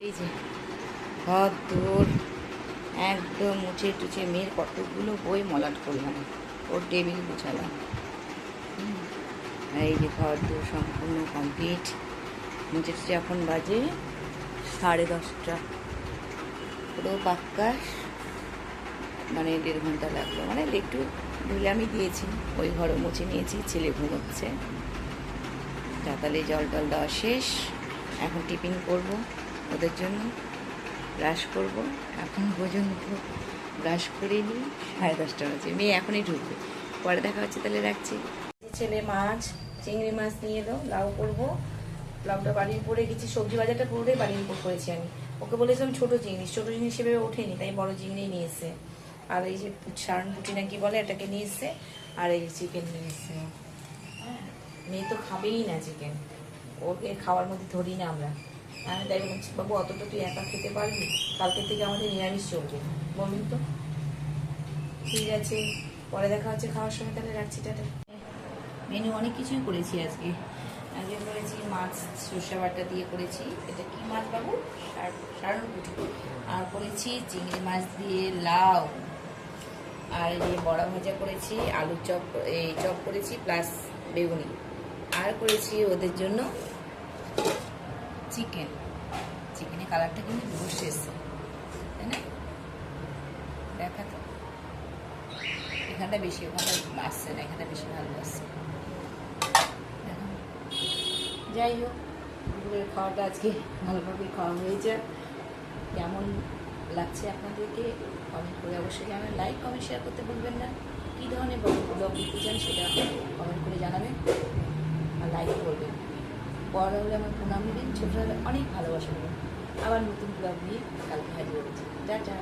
এই যে ঘর দৌড় একদম মুছে টুছে মেয়ের কতগুলো বই মলাট করলাম, ওর টেবিল গুছালাম। আর এই যে ঘর দৌড় সম্পূর্ণ কমপ্লিট। মুছে টুছে এখন বাজে 10:30, পুরো পাক্কা, মানে 1.5 ঘন্টা লাগলো। মানে একটু ধুলে আমি দিয়েছি, ওই ঘরে মুছে নিয়েছি, ছেলে ঘুমোচ্ছে। তাড়াতাড়ি জল টল দেওয়া শেষ। এখন টিফিন করব ওদের জন্য, ব্রাশ করব। এখন পর্যন্ত ব্রাশ করে নিই, 10:30 বাজে। মেয়ে এখনই ঢুকবে, পরে দেখা হচ্ছে। তাহলে রাখছি। ছেলে মাছ, চিংড়ি মাছ নিয়ে এলো, লাউ করবো। লাউটা বাড়ির উপরে গেছি, সবজি বাজারটা পুরোটাই বাড়ির উপর করেছি আমি। ওকে বলেছিলাম ছোটো জিনিস হিসেবে ওঠেনি, তাই বড় চিংড়ি নিয়ে এসে। আর এই যে সারন পুটি না কি বলে, এটাকে নিয়ে এসছে। আর এই চিকেন নিয়ে এসছে। হ্যাঁ, মেয়ে তো খাবেই না চিকেন, ওকে খাওয়ার মধ্যে ধরি না আমরা। আমি তাই বলছি, বাবু অতটা তুই একা খেতে পারবি? কালকে থেকে আমাদের নিরামিষ চলবে, বলুন তো। ঠিক আছে, পরে দেখা হচ্ছে খাওয়ার সময়। তাহলে রাখছি, টাটা। মেনু অনেক কিছুই করেছি আজকে। আজকে করেছি মাছ সর্ষে বাটা দিয়ে করেছি। এটা কি মাছ বাবু? সারন পুঁটি। আর করেছি চিংড়ি মাছ দিয়ে লাউ। আর এই বড়া ভাজা করেছি, আলুর চপ, এই চপ করেছি প্লাস বেগুনি। আর করেছি ওদের জন্য চিকেন। চিকেনের কালারটা কিন্তু বসে এসছে, তাই না? দেখা তো, এখানটা বেশি, ওখানটা আসছে না, এখানটা বেশি ভালো আসছে। যাই হোক, দুপুরের খাওয়াটা আজকে ভালোভাবে খাওয়া হয়েছে। কেমন লাগছে আপনাদেরকে কমেন্ট করে অবশ্যই জানাবেন। লাইক কমেন্ট শেয়ার করতে ভুলবেন না। কী ধরনের ব্লগ দিতে চান সেটা কমেন্ট করে জানাবেন, আর লাইক করবেন। বড় হলে আমার প্রণাম নেবেন, ছোটো হলে অনেক ভালোবাসা নেবেন। আবার নতুন ব্লগ নিয়ে কালকে হাজির হয়েছে। টাটা।